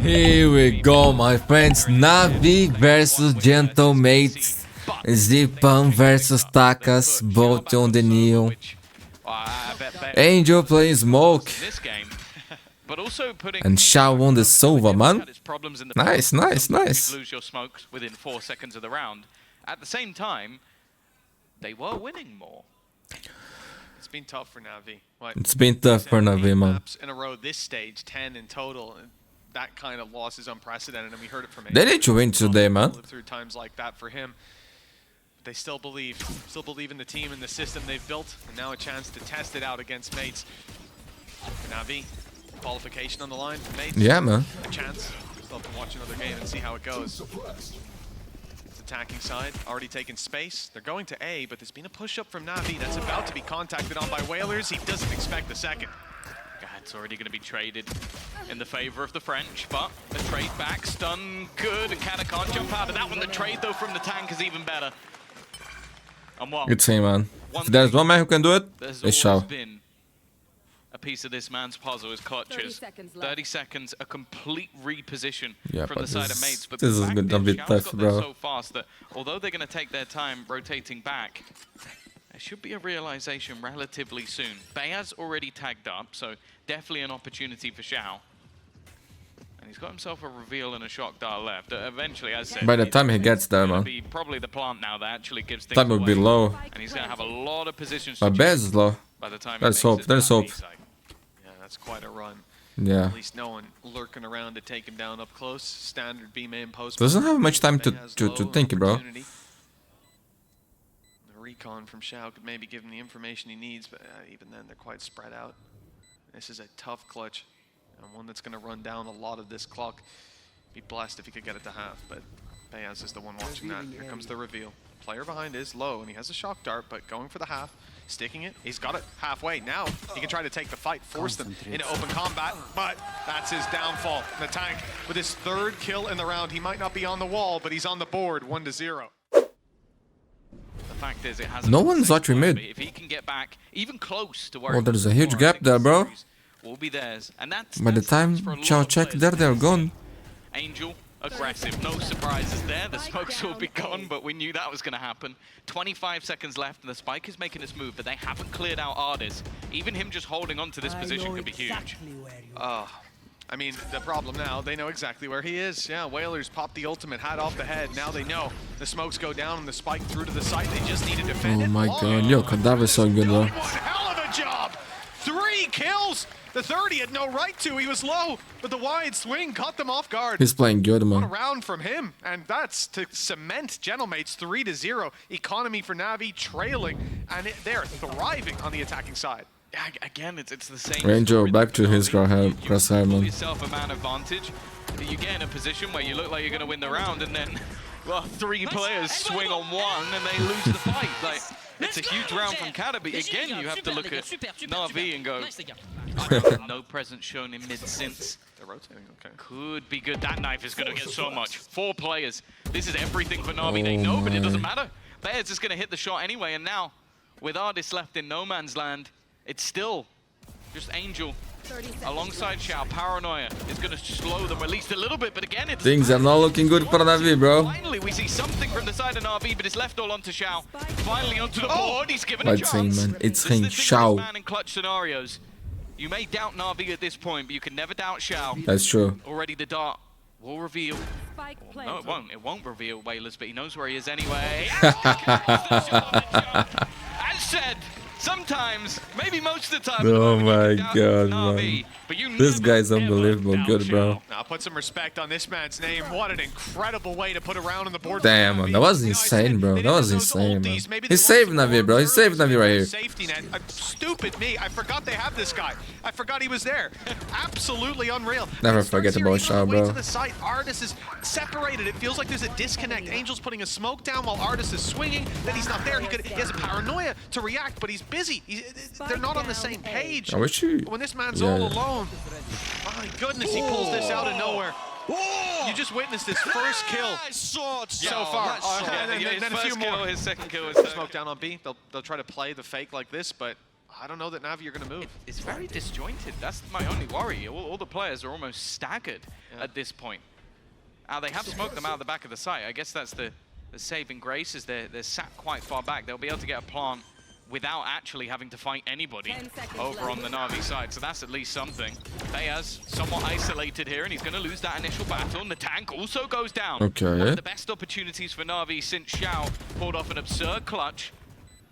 Here we go, my friends. NAVI versus Gentlemates. Zipan versus Takas, both on the Neon. Angel playing Smoke. And Shao on the Sova, man. Nice, nice, nice. Lose your smokes within 4 seconds of the round. At the same time, they were winning more. It's been tough for NAVI. It's been tough for NAVI, man. Maps in a row this stage, 10 in total. That kind of loss is unprecedented, and we heard it from him. They need to win today, man. Lived through times like that for him. They still believe in the team and the system they've built, and now a chance to test it out against mates. For NAVI, qualification on the line for mates. Yeah, man. A chance. Still have to watch another game and see how it goes. Attacking side, already taking space. They're going to A, but there's been a push-up from NAVI that's about to be contacted on by Whalers. He doesn't expect the second. It's already going to be traded in the favor of the French, but the trade back's done good, and Kana can't jump out of that one. The trade, though, from the tank is even better. And what? Good team, man. If there's one man who can do it, it's Shao. Been a piece of this man's puzzle is clutches. 30 seconds, a complete reposition from the side of mates. But this is going to be tough, bro. So fast that although they're going to take their time rotating back, there should be a realization relatively soon. Bayaz already tagged up, so definitely an opportunity for Shao. And he's got himself a reveal and a shock dart left. Eventually, as I said, by the time he gets there, man, be probably the plant now that actually gives things time will be low. And he's going to have a lot of positions. But Bayaz is low. By the time there's hope. There's hope. Yeah, that's quite a run. Yeah. At least no one lurking around to take him down up close. Standard B main post. Doesn't have much time to think, bro. Recon from Shao could maybe give him the information he needs, but even then they're quite spread out. This is a tough clutch, and one that's going to run down a lot of this clock. Be blessed if he could get it to half, but Bayaz is the one watching that. Here comes the reveal. Player behind is low, and he has a shock dart, but going for the half, sticking it. He's got it halfway. Now he can try to take the fight, force them into open combat, but that's his downfall. The tank, with his third kill in the round, he might not be on the wall, but he's on the board, 1-0. Fact is, it no one's watching mid. If he can get back even close to where there's a huge gap there, bro. Will be theirs. And that's by the time Chao check there, they're gone. Angel aggressive, no surprises there. The smokes will be gone, but we knew that was going to happen. 25 seconds left, and the spike is making its move, but they haven't cleared out Ardis. Even him just holding on to this position could be huge. I mean, the problem now, they know exactly where he is. Yeah, Whalers popped the ultimate, hat off the head. Now they know the smokes go down and the spike through to the site. They just need to defend it. Oh my god, yo, Cadaver's so good, though. One hell of a job! 3 kills! The third he had no right to. He was low, but the wide swing caught them off guard. He's playing good, man. One round from him, and that's to cement Gentlemates 3-0. Economy for NAVI trailing, and they're thriving on the attacking side. Again, it's the same. Ranger back to his crosshair, man. Yourself a man advantage. You get in a position where you look like you're going to win the round, and then, well, 3 players swing on one, and they lose the fight. Like, it's a huge round from Kada, but again, you have to look at NAVI and go, no presence shown in mid since. They're rotating, okay. Could be good. That knife is going to get so much. 4 players. This is everything for NAVI. They know, but it doesn't matter. Bayaz is going to hit the shot anyway, and now, with Ardis left in no man's land, it's still just Angel alongside Shao. Paranoia is going to slow them at least a little bit, but again, it's things are not looking good for NAVI, bro. Finally, we see something from the side of NAVI, but it's left all onto Shao. Finally onto the board. He's given a chance. Man. It's him, Shao. Man in clutch scenarios. You may doubt NAVI at this point, but you can never doubt Shao. That's true. Already the dart will reveal. No, it won't. It won't reveal Whalers, but he knows where he is anyway. As said. Sometimes, maybe most of the time. Oh my god, man. This guy's unbelievable good, bro. Now put some respect on this man's name. What an incredible way to put a round on the board. Damn, man. That was insane, bro. That was insane, man. He saved NAVI, bro. He saved NAVI right here. Safety net. Stupid me. I forgot they have this guy. I forgot he was there. Absolutely unreal. Never forget about Shao, bro. To the site, Ardis is separated. It feels like there's a disconnect. Angel's putting a smoke down while Ardis is swinging. Then he's not there. He has a paranoia to react, but he's busy. They're not on the same page. I wish you. When this man's all alone, my goodness, he pulls this out of nowhere. You just witnessed his first kill so far. Then a few more. His second kill is smoke down on B. They'll try to play the fake like this, but I don't know that Navi are going to move. It's very disjointed. That's my only worry. All the players are almost staggered at this point. They have smoked them out of the back of the site. I guess that's the saving grace, is they're sat quite far back. They'll be able to get a plant without actually having to fight anybody over on the Navi side. So that's at least something. Bea's somewhat isolated here, and he's going to lose that initial battle. And the tank also goes down. Okay. One of the best opportunities for Navi since Xiao pulled off an absurd clutch.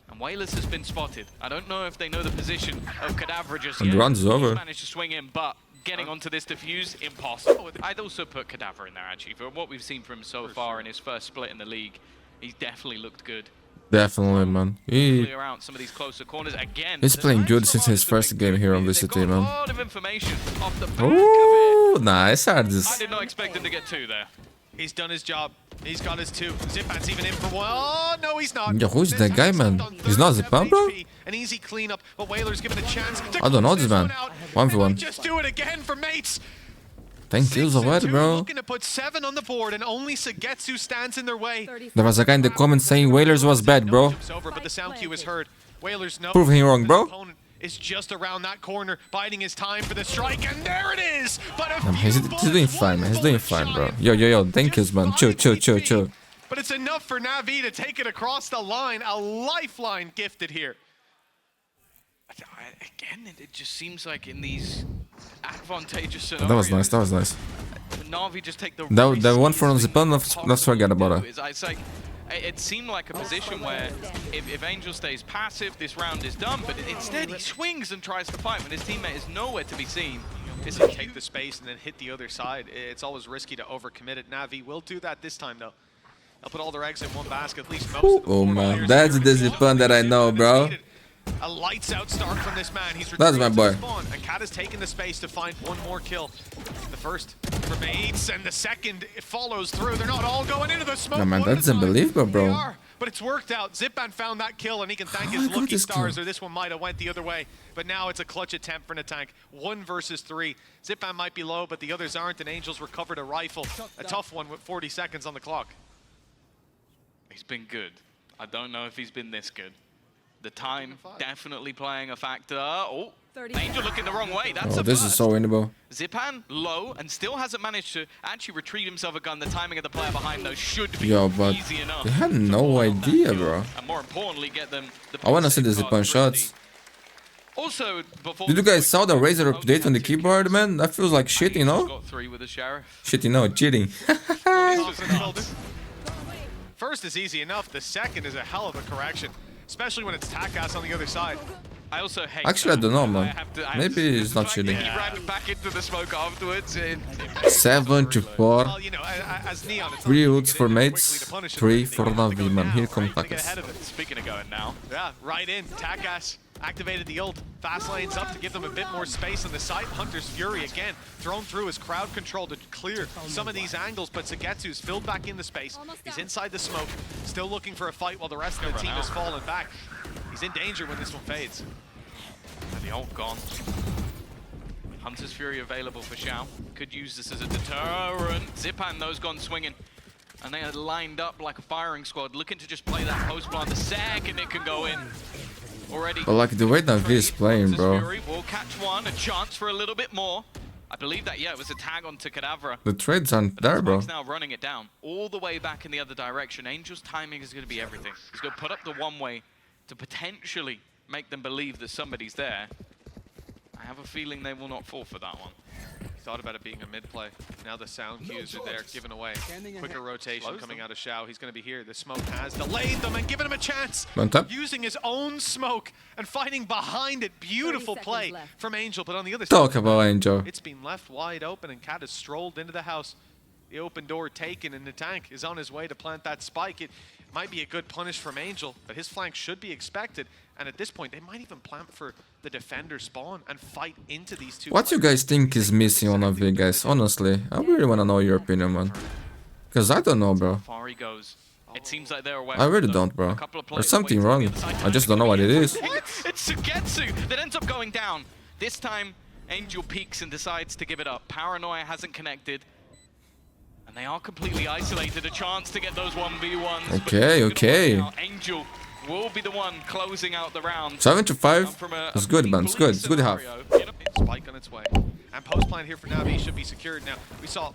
And Whalers has been spotted. I don't know if they know the position of Kadavra just yet. And runs over. He's managed to swing in, but getting onto this defuse, impossible. I'd also put Kadavra in there, actually. For what we've seen from him so far in his first split in the league, he's definitely looked good. Definitely, man. Clear out some of these closer corners again. He's playing good since his first game here on VCT, man. A lot of information off the back of Ooh, it. nice, I Hardis. did not expect him to get two there. He's done his job. He's got his 2. Zipan's even in for 1. Oh, no, he's not. Yo, who's that guy, man? He's not Zipan, bro? An easy cleanup, but Whaler's given a chance. I don't know this man. 1v1. Just do it again for mates. 10 kills already, bro. Looking to put 7 on the board, and only Sagetsu stands in their way. There was a guy in the comments saying Whalers was bad, bro. Jumps over, but the sound cue is heard. Whalers know. Prove him wrong, bro. Is just around that corner, biding his time for the strike, and there it is. But He's doing fine, man. He's doing fine, bro. Yo, 10 kills, man. Chill. But it's enough for Navi to take it across the line. A lifeline gifted here. Again, it just seems like in these advantageous scenarios. That was nice. Navi just take the That one from Zipan, let's forget about it. It's like, it seemed like a position where if Angel stays passive, this round is done, but instead he swings and tries to fight when his teammate is nowhere to be seen. Is to take the space and then hit the other side. It's always risky to overcommit it. Navi will do that this time, though. They'll put all their eggs in one basket, at least most of them. Oh, man. That's the Zipan that I know, bro. A lights out start from this man. That's my boy. And Cat has taken the space to find one more kill. The first from Mates, and the second it follows through. They're not all going into the smoke. No, man, that's unbelievable, bro. But it's worked out. Zipan found that kill, and he can thank his lucky stars, or this one might have went the other way. But now it's a clutch attempt for Natank. 1 versus 3. Zipan might be low, but the others aren't, and Angels recovered a rifle. A tough one with 40 seconds on the clock. He's been good. I don't know if he's been this good. The time definitely playing a factor. Oh, Angel looking the wrong way. That's this is so winnable. Zipan low and still hasn't managed to actually retrieve himself a gun. The timing of the player behind those should be easy enough. They had no idea, bro. And more importantly, get them the I wanna see the Zipan shots. Also, before did you guys saw the Razer update on the keyboard, man? That feels like shit, you know? Got 3 with the Sheriff. Shit, you know, cheating. First is easy enough. The second is a hell of a correction, especially when it's Takas on the other side. I also hate. Actually, I don't know, man. Maybe it's not cheating. He ran back into the smoke afterwards. 7 to 4. Well, you know, as Neon, 3 ults for mates, 3 for Navi, man. Here comes Takas. Speaking of going now. Yeah, right in. Takas activated the ult. Fast lanes up to give them a bit more space on the side. Hunter's Fury again thrown through his crowd control to clear some of these angles, but Sagetsu's filled back in the space. He's inside the smoke, still looking for a fight while the rest of the team has fallen back. He's in danger when this one fades. And the ult gone. Hunter's Fury available for Xiao. Could use this as a deterrent. Zipan, those gone swinging. And they are lined up like a firing squad, looking to just play that post plant. The second it can go in. Already. But like the way Navi is playing, bro. Fury will catch one, a chance for a little bit more. I believe that, yeah, it was a tag onto Kadavra. The trades aren't there, bro. He's now running it down all the way back in the other direction. Angel's timing is going to be everything. He's going to put up the one way to potentially make them believe that somebody's there. I have a feeling they will not fall for that one. Thought about it being a mid-play. Now the sound cues are there, given away. Quicker rotation coming out of Xiao. He's going to be here. The smoke has delayed them and given him a chance. Using his own smoke and fighting behind it. Beautiful play from Angel, but on the other side, Talk about Angel. it's been left wide open, and Cat has strolled into the house. The open door taken, and the tank is on his way to plant that spike. It might be a good punish from Angel, but his flank should be expected. And at this point, they might even plant for the defender spawn and fight into these two. What you guys think is missing on NAVI, guys? Honestly, I really want to know your opinion, man. Because I don't know, bro. Far he goes. It seems like they're aware. I really don't, bro. There's something wrong. I just don't know what it is. It's Sugetsu that ends up going down. This time, Angel peeks and decides to give it up. Paranoia hasn't connected. And they are completely isolated. A chance to get those 1v1s. Okay. Angel will be the one closing out the round. 7-5. It's good, man. It's good. It's good half. Spike on its way. And post plan here for NAVI should be secured now. We saw...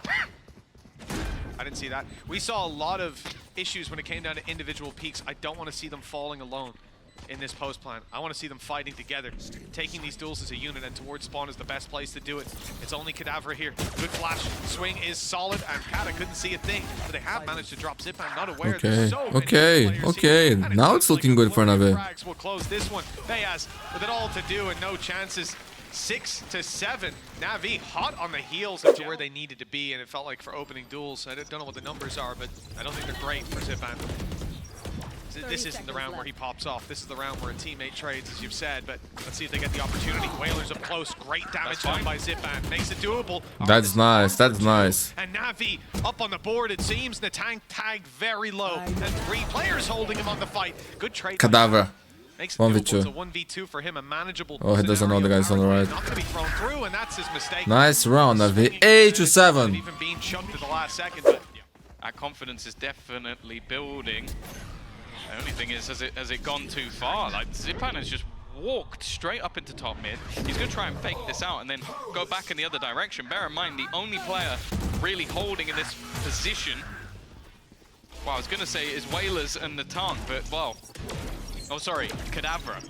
I didn't see that. We saw a lot of issues when it came down to individual peaks. I don't want to see them falling alone in this post plan. I want to see them fighting together, taking these duels as a unit, and towards spawn is the best place to do it. It's only Kadavra here. Good flash. Swing is solid, and Kata couldn't see a thing, but they have managed to drop Zipan. Not aware. Okay, okay. Now it's looking good for NAVI. We'll close this one. Bayaz with it all to do and no chances. 6-7. NAVI hot on the heels into where they needed to be, and it felt like for opening duels. I don't know what the numbers are, but I don't think they're great for Zipan. This isn't the round where he pops off. This is the round where a teammate trades, as you've said, but let's see if they get the opportunity. Whalers up close. Great damage done by Zipan. Makes it doable. That's nice. That's nice. And NAVI up on the board, it seems. Natang tagged very low. And 3 players holding him on the fight. Good trade. Kadavra. 1v2. It's a 1v2 for him, a manageable. Oh, he doesn't know the guys on the right. Not going to be thrown through, and that's his mistake. Nice round, NAVI. 8-7. Even being chunked at the last second, but our confidence is definitely building. The only thing is, has it gone too far? Like, Zipan has just walked straight up into top mid. He's going to try and fake this out and then go back in the other direction. Bear in mind, the only player really holding in this position, well, I was going to say is Whalers and Natang, but, well, oh, sorry, Kadavra.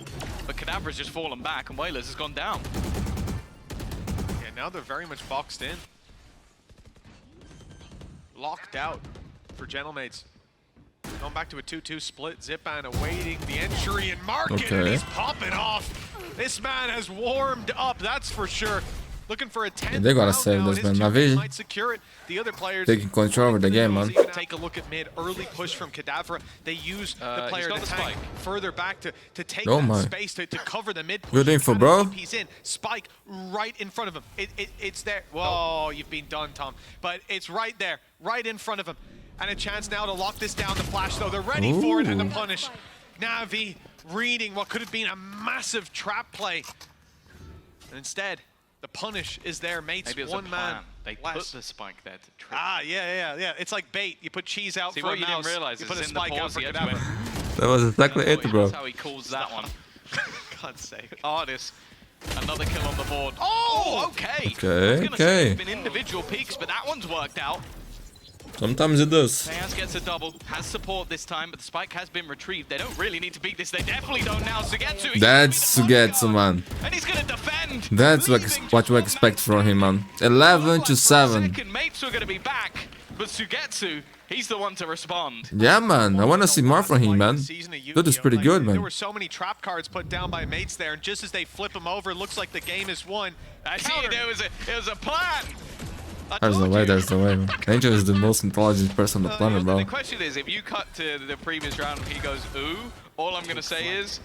But Kadavra's just fallen back and Whalers has gone down. Yeah, now they're very much boxed in. Locked out for Gentlemates. Going back to a 2-2 split. Zipan awaiting the entry and market, and he's popping off. This man has warmed up, that's for sure. Looking for a 10. Yeah, they gotta save this, man. NAVI might secure it. The other players taking control over the game, man. Take a look at mid. Early push from Kadavra. They use the player to tank further back to take that space to cover the mid push. Good info, bro. He's in. Spike right in front of him. It's there. Whoa, you've been done, Tom. But it's right there, right in front of him. And a chance now to lock this down. The flash, though, they're ready for it, and the punish. NAVI reading what could have been a massive trap play. And instead, the punish is there. Mates, maybe one man. They put the spike there to trip. Yeah. It's like bait. You put cheese out for a mouse. You didn't realize you put a spike out for Kadavra. That was exactly it, bro. That's how he calls that one. God's sake. Artist. Another kill on the board. Oh, okay. Okay. It's been individual peaks, but that one's worked out. Sometimes it does. Bayaz gets a double, has support this time, but the spike has been retrieved. They don't really need to beat this. They definitely don't now. Sugetsu. That's Sugetsu, man. And he's gonna defend. That's what you expect from him, man. 11-7. Second mates are gonna be back, but Sugetsu, he's the one to respond. Yeah, man. I want to see more from him, man. Dude is pretty good, man. There were so many trap cards put down by mates there, and just as they flip him over, it looks like the game is won. I see. There was a plan. There's the way, man. Angel is the most intelligent person on the planet, bro. The question is, if you cut to the previous round and he goes, ooh, all I'm gonna say is,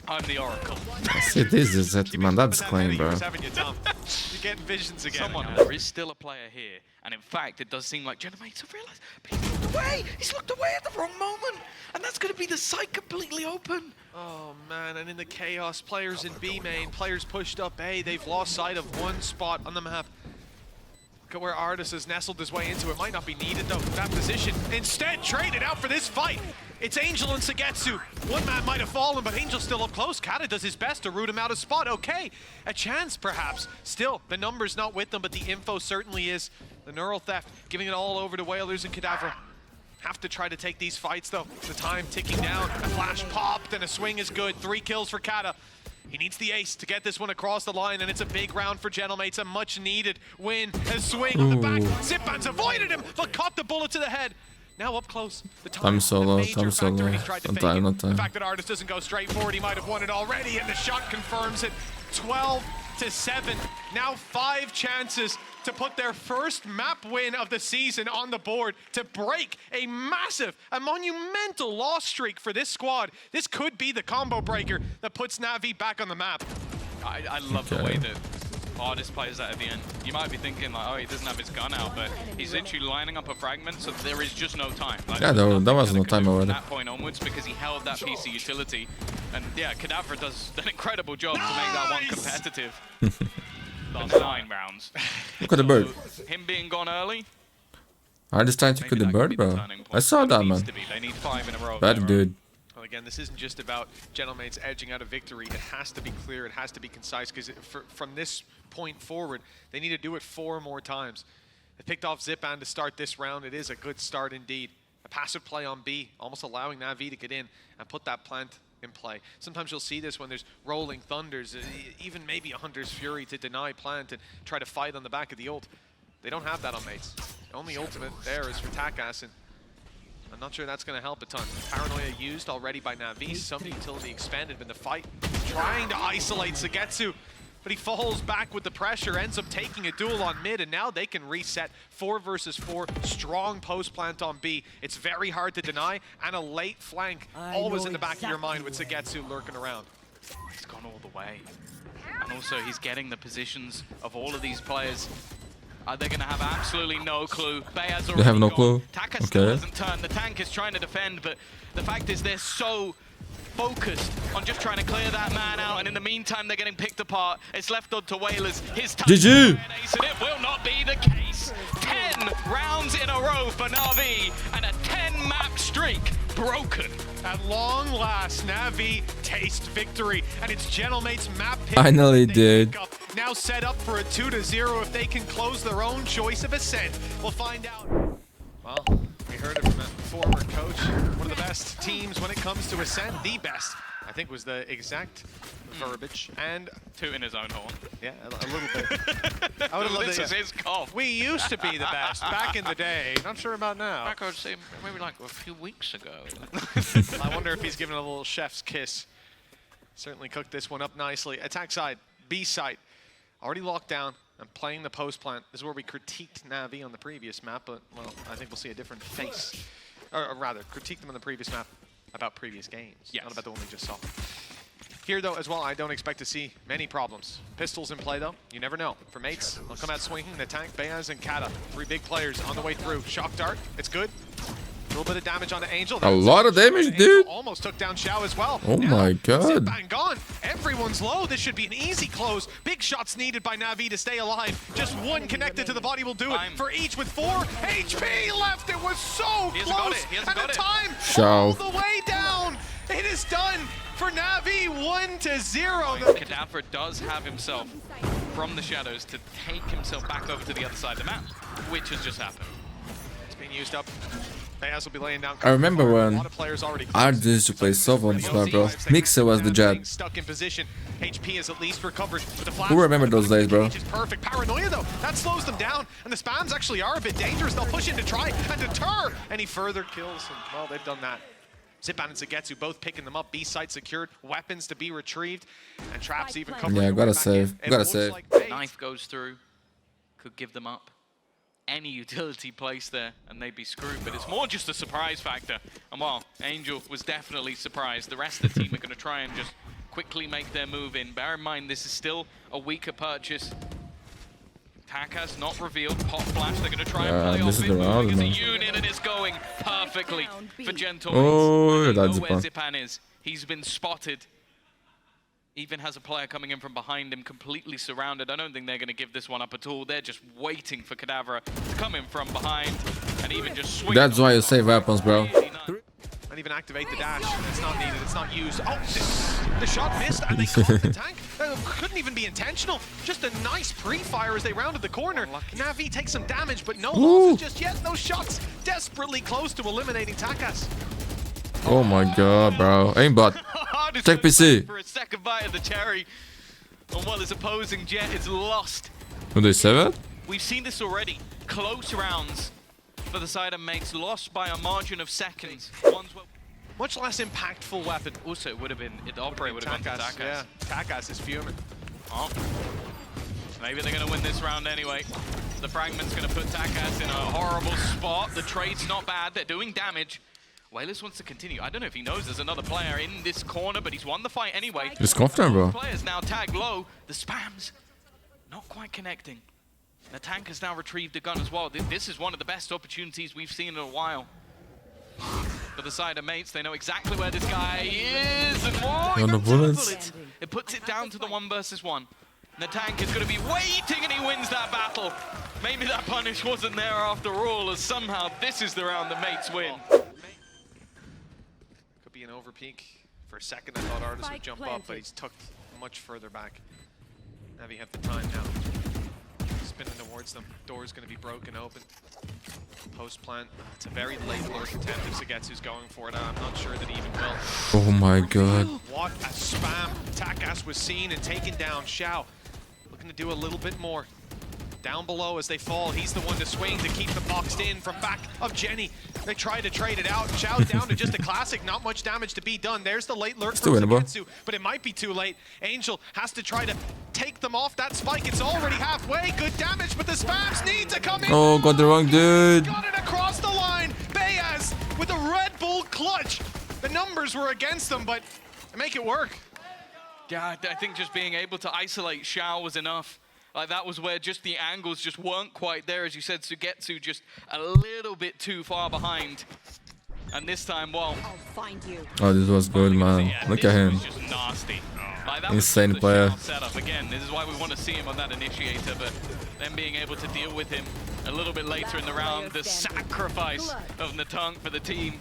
I'm the Oracle. See, this is it, man. That's claim, bro. You're getting visions again. There is still a player here, and in fact, it does seem like Gentlemates have realized, but he's looked away. He's looked away at the wrong moment, and that's gonna be the site completely open. Oh man, and in the chaos, players in B main, players pushed up A, they've lost sight of one spot on the map. Look at where Artis has nestled his way into. It might not be needed though, that position. Instead, traded out for this fight. It's Angel and Sugetsu. One man might have fallen, but Angel's still up close. Kata does his best to root him out of spot. Okay, a chance perhaps. Still, the number's not with them, but the info certainly is. The neural theft, giving it all over to Whalers and Kadavra. Have to try to take these fights though. The time ticking down. A flash popped and a swing is good. 3 kills for Kata. He needs the ace to get this one across the line, and it's a big round for Gentlemates. A much needed win. A swing on the back. Zipan's avoided him, but caught the bullet to the head. Now up close. The time solo. Time solo. No time. The fact that Artis doesn't go straight forward, he might have won it already, and the shot confirms it. 12-7. Now 5 chances to put their first map win of the season on the board, to break a massive, a monumental loss streak for this squad. This could be the combo breaker that puts NAVI back on the map. I love the way that Artis plays that at the end. You might be thinking like, oh, he doesn't have his gun out, but he's literally lining up a fragment, so there is just no time. Like, yeah, there was no time already. From that point onwards, because he held that PC utility, and yeah, Kadavra does an incredible job to make that one competitive. Last 9 rounds. Look at the bird. Him being gone early. I just tried to kill the bird, bro. I saw that, man. They need 5 in a row. Bad dude. Oh again, this isn't just about Gentlemates edging out a victory. It has to be clear, it has to be concise, because from this point forward, they need to do it 4 more times. They picked off Zipan to start this round. It is a good start indeed. A passive play on B, almost allowing NAVI to get in and put that plant in play. Sometimes you'll see this when there's rolling thunders, even maybe a Hunter's Fury to deny plant and try to fight on the back of the ult. They don't have that on Mates. The only ultimate there is for Takas, and I'm not sure that's going to help a ton. Paranoia used already by NAVI, some utility expanded in the fight, trying to isolate Zagetsu, but he falls back with the pressure, ends up taking a duel on mid, and now they can reset 4 versus 4, strong post plant on B. It's very hard to deny, and a late flank always in the back of your mind with Zagetsu lurking around. He's gone all the way. And also he's getting the positions of all of these players. They're going to have absolutely no clue. Bayaz already They have no gone. clue. Takas still hasn't turned. The tank is trying to defend, but the fact is they're so focused on just trying to clear that man out, and in the meantime they're getting picked apart. It's left on to Whalers. His time GG! and it will not be the case. 10 rounds in a row for NAVI, and a 10-map streak broken. At long last, NAVI taste victory, and it's Gentlemates map pick. Finally did. Now set up for a 2-0 if they can close their own choice of ascent. We'll find out. Well, we heard it from a former coach. One of the best teams when it comes to ascent. The best, I think, was the exact verbiage. And Tooting his own horn. yeah, a little bit. I would have loved This it. is his cough. We used to be the best back in the day. Not sure about now. Back, I would say maybe like a few weeks ago. I wonder if he's given a little chef's kiss. Certainly cooked this one up nicely. Attack side, B side, already locked down and playing the post plant. This is where we critiqued NAVI on the previous map, but well, I think we'll see a different face. Or rather, critiqued them on the previous map about previous games, not about the one we just saw. Here, though, as well, I don't expect to see many problems. Pistols in play, though. You never know. For Mates, they'll come out swinging. The tank, Bayaz, and Kata. 3 big players on the way through. Shock Dart, it's good. A little bit of damage onto Angel. A lot of damage, dude. Almost took down Xiao as well. Oh my god. Zipan gone. Everyone's low. This should be an easy close. Big shots needed by NAVI to stay alive. Just one connected to the body will do it. For each with 4 HP left. It was so close. And the time all Xiao. the way down. It is done for NAVI, 1-0. Kadavra does have himself from the shadows to take himself back over to the other side of the map, which has just happened. It's being used up. Bayaz will be laying down. I remember when a lot of players already I used to play Sov on this map, bro. Mixer was the jet. Stuck in position. HP is at least recovered. With the flash. Who remember those days, bro? Is perfect. Paranoia though, that slows them down, and the spams actually are a bit dangerous. They'll push in to try and deter any further kills. And, well, they've done that. Zipan and Zagetsu both picking them up. B site secured, weapons to be retrieved, and traps even covered. Yeah, gotta save. Gotta save. Knife goes through, could give them up. Any utility place there, and they'd be screwed. But it's more just a surprise factor. And while Angel was definitely surprised, the rest of the team are going to try and just quickly make their move in. Bear in mind, this is still a weaker purchase. Takas not revealed. Pop flash. They're going to try and play off it. Moving as a unit, and it's going perfectly for Gentlemates. Oh, They know that's where Zipan. Zipan is. He's been spotted. Even has a player coming in from behind him, completely surrounded. I don't think they're going to give this one up at all. They're just waiting for Kadavra to come in from behind and even just swing. That's why you save weapons, bro. Not even activate the dash. It's not needed. It's not used. Oh, the shot missed, and they caught the tank. Couldn't even be intentional. Just a nice pre-fire as they rounded the corner. NAVI takes some damage, but no losses just yet. Those shots desperately close to eliminating Takas. Oh my god, bro. Aimbot. Check PC. For a second bite of the cherry. And while his opposing jet is lost. Do they save it? We've seen this already. Close rounds for the side of Mates, lost by a margin of seconds. Much less impactful weapon. Also, it would have been, the operator would have gone to Takas. Yeah, Takas is fuming. Oh. Maybe they're going to win this round anyway. The fragment's going to put Takas in a horrible spot. The trade's not bad. They're doing damage. Whalers wants to continue. I don't know if he knows there's another player in this corner, but he's won the fight anyway. He's confident, bro. Players now tagged low. The spams not quite connecting. The tank has now retrieved a gun as well. This is one of the best opportunities we've seen in a while. For the side of Mates, they know exactly where this guy is. And On the bullets. it puts it down to the 1 versus 1. And the tank is going to be waiting, and he wins that battle. Maybe that punish wasn't there after all, as somehow this is the round that Mates win. an overpeak. For a second, I thought Artis would jump up, but he's tucked much further back. NAVI have the time now. Spinning towards them. Door's going to be broken open. Post plant. It's a very late lurk attempt if Sagetsu's going for it. I'm not sure that he even will. Oh my god. What a spam. Takas was seen and taken down. Xiao looking to do a little bit more. Down below as they fall, he's the one to swing to keep them boxed in from back of Jenny. They try to trade it out. Xiao's down to just a classic, not much damage to be done. There's the late lurk from Sagetsu, but it might be too late. Angel has to try to take them off that spike. It's already halfway. Good damage, but the spams need to come in. Oh, got the wrong dude. Got it across the line. Bayaz with a Red Bull clutch. The numbers were against them, but they make it work. Yeah, I think just being able to isolate Xiao was enough. Like, that was where just the angles just weren't quite there. As you said, Sagetsu just a little bit too far behind. And this time, well... I'll find you. Oh, this was good, man. Yeah, Look at him. was just nasty. Like, that Insane was player. Setup. Again, this is why we want to see him on that initiator, but then being able to deal with him a little bit later in the round, the sacrifice of Natung for the team.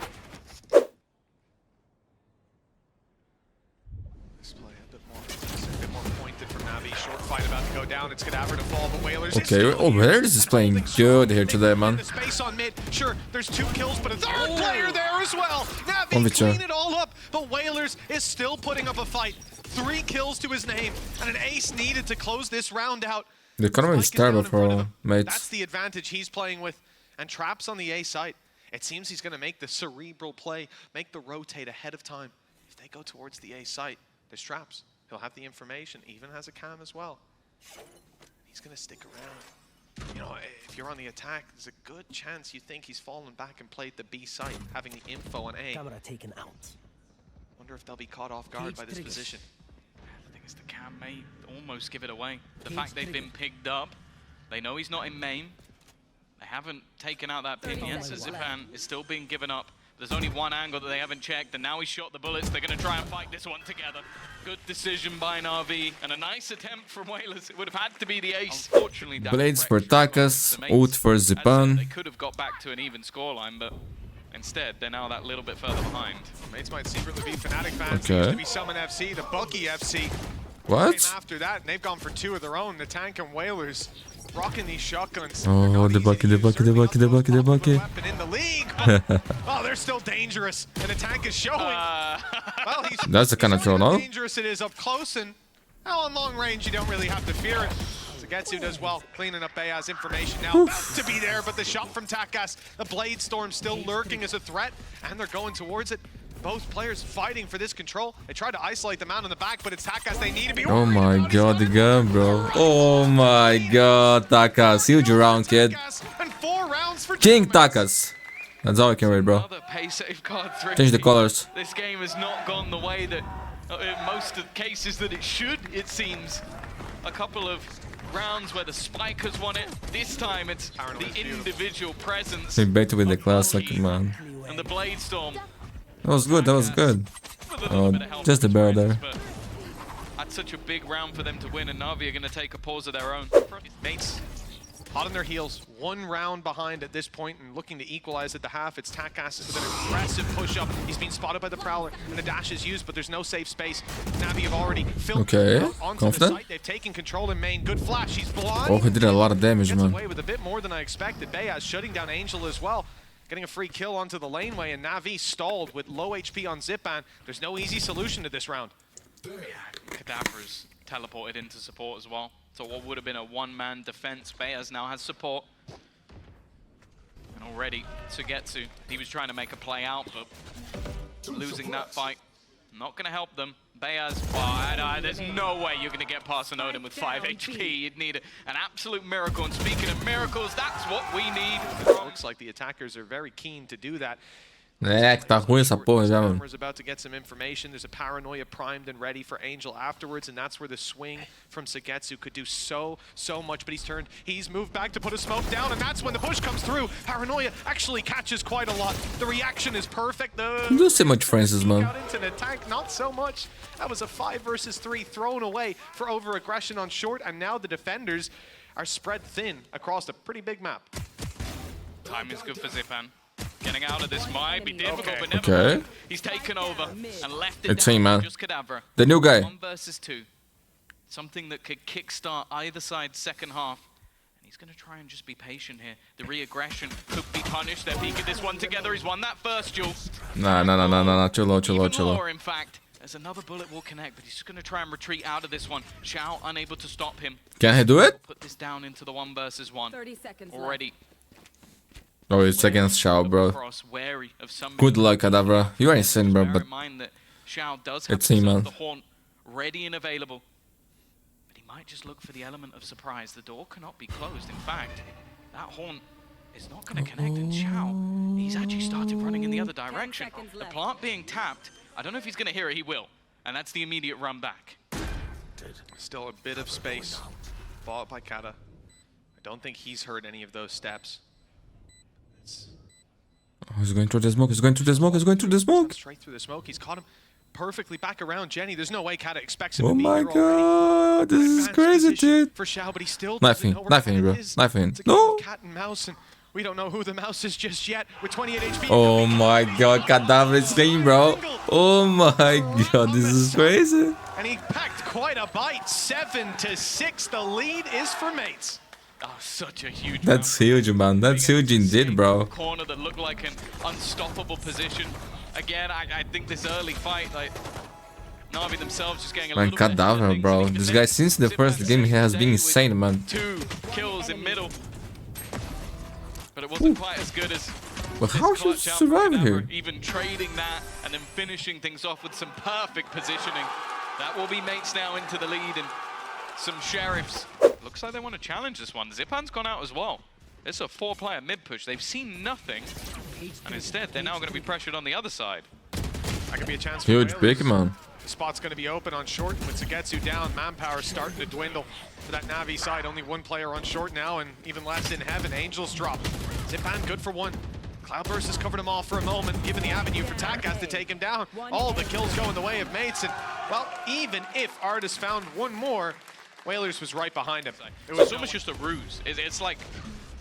Short fight about to go down. It's Cadaver to fall, but Whalers. Okay, oh, Whalers is playing good here today, man. The space on mid. Sure, there's 2 kills, but a third player there as well. NAVI clean it all up, but Whalers is still putting up a fight. 3 kills to his name, and an ace needed to close this round out. The economy is terrible for mates. That's the advantage he's playing with, and Traps on the A site. It seems he's going to make the cerebral play, make the rotate ahead of time. If they go towards the A site, there's Traps. He'll have the information, even has a cam as well. He's going to stick around. You know, if you're on the attack, there's a good chance you think he's fallen back and played the B site, having the info on A. Camera taken out. Wonder if they'll be caught off guard by this position. I think it's the cam may almost give it away. The fact they've been picked up, they know he's not in main. They haven't taken out that pin yet, so Zipan is still being given up. There's only one angle that they haven't checked, and now he's shot the bullets. They're going to try and fight this one together. Good decision by NAVI, and a nice attempt from Whalers. It would have had to be the ace. Fortunately, Blades for Takas, ult for Zipan. They could have got back to an even scoreline, but instead, they're now that little bit further behind. Mates might secretly be Fnatic fans. Okay. Used to be Summon FC, the Bucky FC. What? Came after that, and they've gone for 2 of their own. The Tank and Whalers rocking these shotguns. Oh, the Bucky. Weapon in the league, but, oh, they're still dangerous, and the Tank is showing. Well, That's the kind of throw, no? Dangerous it is up close, and well, on long range, you don't really have to fear it. Sagetsu does well, cleaning up Bayaz information now. About to be there, but the shot from Takas, the Blade Storm still lurking as a threat, and they're going towards it. Both players fighting for this control. They try to isolate the man on the back, but it's Takas they need to be. Oh my god, the gun, bro. Oh my god, Takas. Huge round, kid. And 4 rounds for King Takas. That's all I can read, bro. Another pay safeguard Change the colors. This game has not gone the way that, in most of the cases that it should, it seems. A couple of rounds where the Spike has won it. This time it's the individual presence. They better win the classic, man. And the Blade Storm. That was good, that was good. Oh, just the barrel there. That's such a big round for them to win, and NAVI are going to take a pause of their own. Mates, hot on their heels, 1 round behind at this point and looking to equalize at the half. It's Takas with an aggressive push-up. He's been spotted by the Prowler, and the dash is used, but there's no safe space. NAVI have already filled onto the site. They've taken control in main. Good flash, he's blind. Oh, he did a lot of damage, Gets man. away with a bit more than I expected. Bayaz shutting down Angel as well. Getting a free kill onto the laneway, and NAVI stalled with low HP on Zipan. There's no easy solution to this round. Yeah, Cadaver's teleported into support as well. So what would have been a one-man defense, Bayaz now has support. And already, Sagetsu, he was trying to make a play out, but losing that fight, not going to help them. Bayaz, well, there's no way you're going to get past an Odin with 5 HP. You'd need an absolute miracle. And speaking of miracles, that's what we need. Looks like the attackers are very keen to do that. É, que tá ruim essa porra já, mano. Is about to get some information. There's a Paranoia primed and ready for Angel afterwards, and that's where the swing from Sagetsu could do so much. But he's turned, he's moved back to put a smoke down, and that's when the push comes through. Paranoia actually catches quite a lot. The reaction is perfect. Não deu ser much Francis, man. Out into an attack, not so much. That was a 5 versus 3 thrown away for over-aggression on short, and now the defenders are spread thin across a pretty big map. Time is good for Zipan. Getting out of this might be difficult, but never Okay. mind. He's taken over and left it It's down him, man. to just Cadavra. The new guy. 1 versus 2. Something that could kickstart either side's second half. And he's going to try and just be patient here. The re-aggression could be punished. They're peeking this one together. He's won that first duel. Nah. Too low. Even lower, in fact. As another bullet will connect, but he's just going to try and retreat out of this one. Xiao unable to stop him. Can he do it? Put this down into the 1 versus 1. 30 seconds Already. Oh, it's against Xiao, bro. Cross, wary of some Good luck, Cadavra. You are insane, bro, Bear but in mind that Xiao does have it's him, man. the haunt ready and available. But he might just look for the element of surprise. The door cannot be closed. In fact, that haunt is not going to connect. And Xiao, he's actually started running in the other direction. seconds The left. plant being tapped. I don't know if he's going to hear it. He will. And that's the immediate run back. Still a bit of space bought by Kata. I don't think he's heard any of those steps. It's Oh, he's going through the smoke. He's going through the smoke. straight through the smoke. He's caught him perfectly back around Jenny. There's no way Kata expects him Oh to be my here already. god, this is Advanced crazy, position dude. For Xiao, but he still Knife doesn't in, know where knife in, Kata bro. is. Knife in. It's a game No. of cat and mouse, and we don't know who the mouse is just yet. With 28 HP. Oh my god, Cadavra is clean, bro. Oh my god, this is crazy. And he packed quite a bite. 7-6. The lead is for Mates. Oh, such a huge That's round. huge, man. That's huge indeed, bro. Corner that looked like an unstoppable position. Again, I think this early fight, like Navi themselves just getting a Man, little bit ahead of Cadavra, things. bro. And even This then, guy, since the first Zipman game, he has stayed been with insane, man. 2 kills in middle. But it wasn't quite as good as But this how is he clutch out surviving from here? Cadavra, even trading that and then finishing things off with some perfect positioning. That will be Mates now into the lead and some sheriffs. Looks like they want to challenge this one. Zipan's gone out as well. It's a 4-player mid push. They've seen nothing, and instead they're now going to be pressured on the other side. That could be a chance for Huge Whalers. pick, man. The spot's going to be open on short with Sugetsu down. Manpower starting to dwindle for that Navi side. Only 1 player on short now, and even less in heaven. Angels drop. Zipan good for 1. Cloudburst has covered him all for a moment, given the avenue for Takas to take him down. All the kills go in the way of Mates, and well, even if Artis found 1 more, Whalers was right behind him. It was almost just a ruse. It's like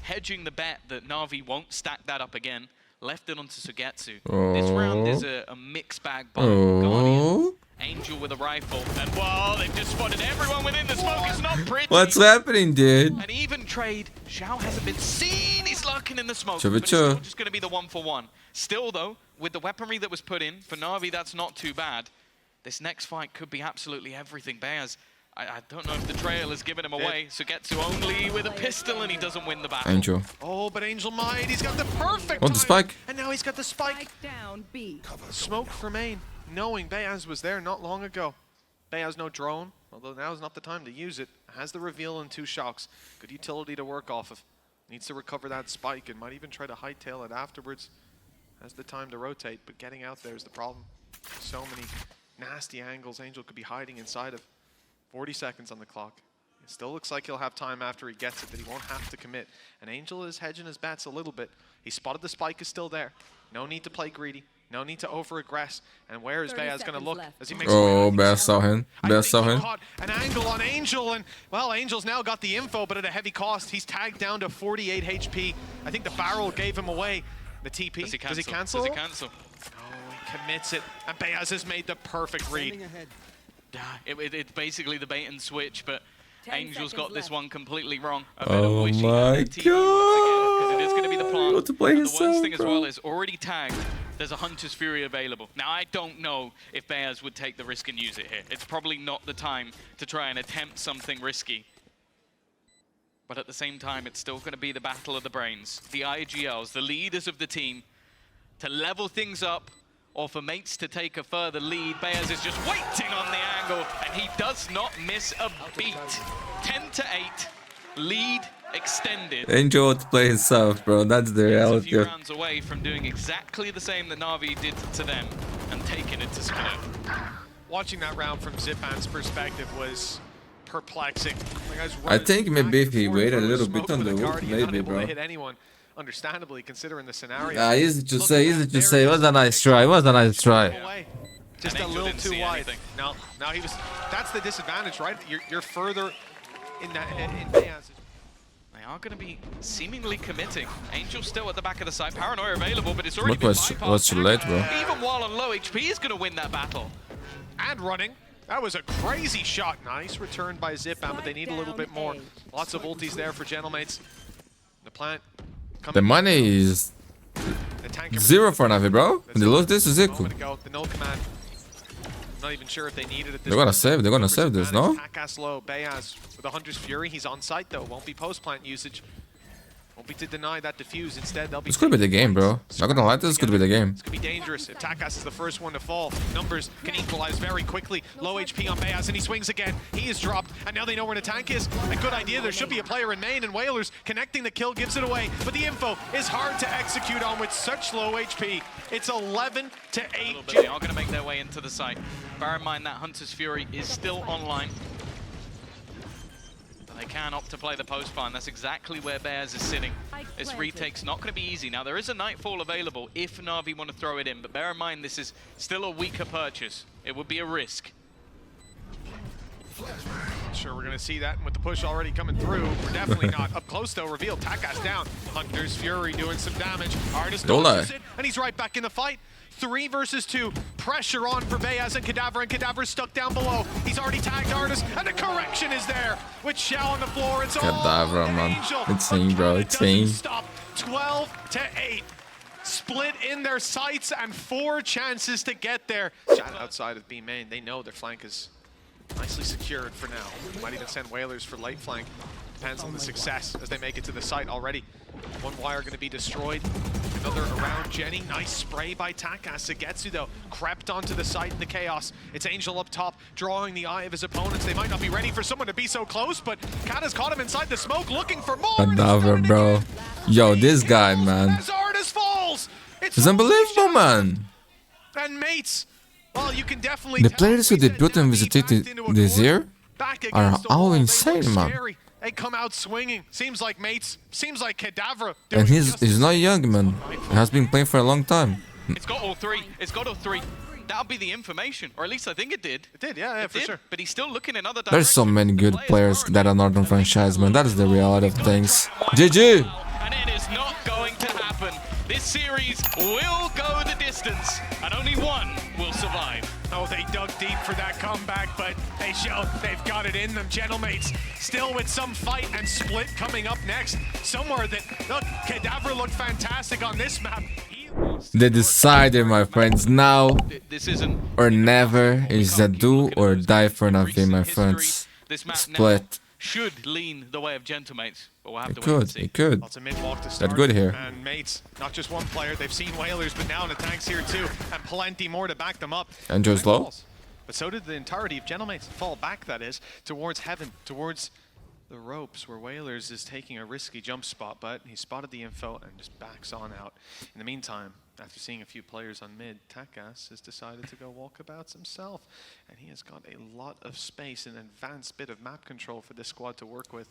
hedging the bet that Navi won't stack that up again. Left it onto Sugetsu. This round is a mixed bag bomb. Guardian, Angel with a rifle, and whoa, they've just spotted everyone within the smoke. It's not pretty. What's happening, dude? An even trade. Xiao hasn't been seen. He's lurking in the smoke. Chubby But it's still chub. just going to be the 1-for-1. Still, though, with the weaponry that was put in, for Navi, that's not too bad. This next fight could be absolutely everything. Bears, I don't know if the trail has given him away. Sugetsu only with a pistol, and he doesn't win the battle. Angel. Oh, but Angel might. He's got the perfect Oh, the time. spike. And now he's got the spike. Spike down, B. Smoke for main, knowing Beaz was there not long ago. Beaz no drone, although now is not the time to use it. Has the reveal and 2 shocks. Good utility to work off of. Needs to recover that spike and might even try to hightail it afterwards. Has the time to rotate, but getting out there is the problem. So many nasty angles Angel could be hiding inside of. 40 seconds on the clock. It still looks like he'll have time after he gets it, that he won't have to commit. And Angel is hedging his bets a little bit. He spotted the spike is still there. No need to play greedy. No need to over-aggress. And where is 30 Beaz going to look seconds as he makes his way Oh, out? Bear saw him. I Bear think saw he him. caught an angle on Angel, and well, Angel's now got the info, but at a heavy cost. He's tagged down to 48 HP. I think the barrel gave him away. The TP. Does he cancel? Does he cancel? Does he cancel? Oh, he commits it. And Beaz has made the perfect read. Yeah, it's basically the bait and switch, but 10 Angel's got seconds this left. one completely wrong. Oh Wishing my that the TV because it is going to be the plant. God. To play And the himself, worst thing as bro. well is already tagged. There's a Hunter's Fury available. Now I don't know if Bears would take the risk and use it here. It's probably not the time to try and attempt something risky. But at the same time, it's still going to be the battle of the brains. The IGLs, the leaders of the team, to level things up, or for Mates to take a further lead. Bears is just waiting on the angle, and he does not miss a beat. 10-8, lead extended. Angel to play himself, bro. That's the It's a reality. few rounds away from doing exactly the same that Navi did to them and taking it to split. Watching that round from Zipan's perspective was perplexing. The guy's I running think back maybe and if he forth waited a through little smoke bit on with the a hook, Guardian, maybe, unable bro. to hit anyone, understandably, considering the scenario. Ah, easy to Look say, at easy that, to there say. it It was is. a nice try. It was a nice try. Away. Just And a Angel little didn't too see wide. anything. No, he was. That's the disadvantage, right? You're further in that in Beaz's. They are going to be seemingly committing. Angel still at the back of the site. Paranoia available, but it's already been bypassed. What's too late, bro? Even while on low HP, is going to win that battle. And running. That was a crazy shot. Nice return by Zipan, but they need a little bit more. Lots of ultis there for Gentlemates. The plant. The money is zero for Navi, bro. When they lose this, is equal. The null command. Not even sure if they needed it. They're gonna save. They're gonna save this, no? Takas low. Beyaz with the Hunter's Fury. He's on site though. Won't be post plant usage. Won't be to deny that diffuse. Instead, they'll be. This could be the game, bro. Not gonna lie, this could be the game. This could be dangerous. If Takas is the first one to fall, numbers can equalize very quickly. Low HP on Beyaz, and he swings again. He is dropped, and now they know where the tank is. A good idea. There should be a player in main, and Whalers connecting the kill gives it away. But the info is hard to execute on with such low HP. It's 11 to 8. They are going to make their way into the site. Bear in mind that Hunter's Fury is still online. They can opt to play the post farm. That's exactly where Bears is sitting. This retake's not going to be easy. Now, there is a Nightfall available if Na'Vi want to throw it in, but bear in mind this is still a weaker purchase. It would be a risk. Sure, we're going to see that, and with the push already coming through, we're definitely not. Up close, though, revealed. Takas down. Hunter's Fury doing some damage. Artist dodges it, and he's right back in the fight. 3 versus 2. Pressure on for Beyaz and Cadaver's stuck down below. He's already tagged Artist, and the correction is there with Xiao on the floor. It's Cadaver, man. Insane, bro. Insane. Stop. 12 to 8. Split in their sights and 4 chances to get there. Outside of B main, they know their flank is nicely secured for now. Might even send Whalers for late flank. Depends on the success as they make it to the site already. One wire going to be destroyed. Another around Jenny. Nice spray by Takas. Sugetsu, though, crept onto the site in the chaos. It's Angel up top, drawing the eye of his opponents. They might not be ready for someone to be so close, but Kata's caught him inside the smoke, looking for more. Cadaver, bro. Yo, this guy, man. As Artist falls. It's unbelievable, man. And mates, well, you can definitely The players who debuted in VCT this year are all insane, man. They come out swinging. Seems like mates. Seems like Cadaver. And he's not young, man. He has been playing for a long time. It's got all 3. It's got all 3. That'll be the information, or at least I think it did. It did, yeah, for sure. But he's still looking in other directions. There's so many good players that are Northern franchise, man. That is the reality of things. GG! And it is not going to happen. This series will go the distance, and only one will survive. Oh, they dug deep for that comeback, but they show they've got it in them. Gentlemates still with some fight, and Split coming up next. Somewhere that, look, Cadaver looked fantastic on this map. They decided, my friends, now This isn't or never. Is a do or die for Navi, my friends. This map Split. should lean the way of Gentlemates, but we'll have to It wait and could, see. it could. Lots of mid-walk to start. That's good here. And mates, not just one player. They've seen Whalers, but now the tanks here too, and plenty more to back them up. Angel's low. But so did the entirety of Gentlemates. Fall back, that is, towards heaven, towards the ropes, where Whalers is taking a risky jump spot, but he spotted the info and just backs on out. In the meantime, after seeing a few players on mid, Takas has decided to go walkabouts himself, and he has got a lot of space, an advanced bit of map control for this squad to work with.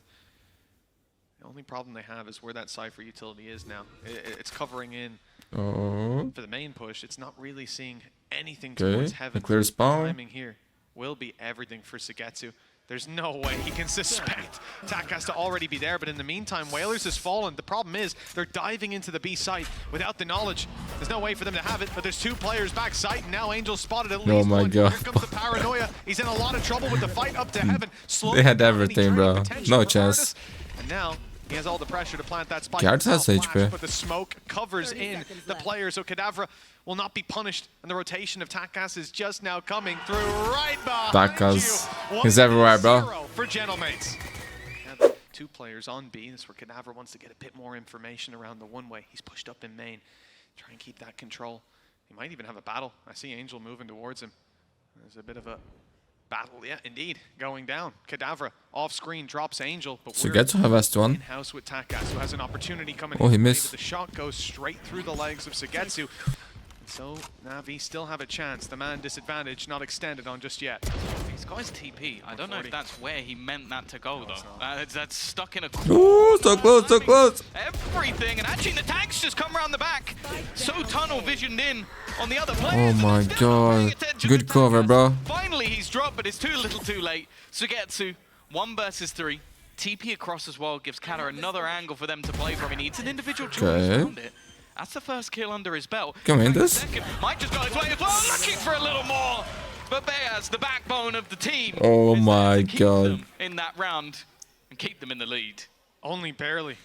The only problem they have is where that Cypher utility is now. It's covering in for the main push. It's not really seeing anything towards heaven. A clear spawn. Timing here will be everything for Sugetsu. There's no way he can suspect Takas to already be there, but in the meantime, Whalers has fallen. The problem is they're diving into the B site without the knowledge. There's no way for them to have it, but there's 2 players back site, and now Angel spotted at least my one. God. Here comes the Paranoia. He's in a lot of trouble with the fight up to heaven. They had everything, bro. No chance. And now he has all the pressure to plant that spike. Guards has HP. But the smoke covers in the player, so Cadaver will not be punished. And the rotation of Takas is just now coming through right behind Takas. you. He's everywhere, bro. 1-0 for Gentlemates. Now 2 players on B. This is where Cadaver wants to get a bit more information around the one-way. He's pushed up in main. Try and keep that control. He might even have a battle. I see Angel moving towards him. There's a bit of a battle, yeah, indeed, going down. Cadaver off screen drops Angel, but we're Sugetsu have S1. in-house with Takas, who has an opportunity coming. Oh, he in, missed. but the shot goes straight through the legs of Sugetsu. So Navi still have a chance. The man disadvantage not extended on just yet. He's got his TP. I don't know if that's where he meant that to go, though. That's stuck in a... Ooh, so close, so close. Everything, and actually the tanks just come around the back. So tunnel visioned in on the other players. Oh my God. Good cover, bro. Finally he's dropped, but it's too little too late. Sugetsu, 1 versus 3. TP across as well gives Kata another angle for them to play from. He needs an individual choice around it. That's the first kill under his belt. Can we win this? Second might just go his way as well, looking for a little more. But Beaz, the backbone of the team, Oh is my there to keep god. them in that round and keep them in the lead. Only barely.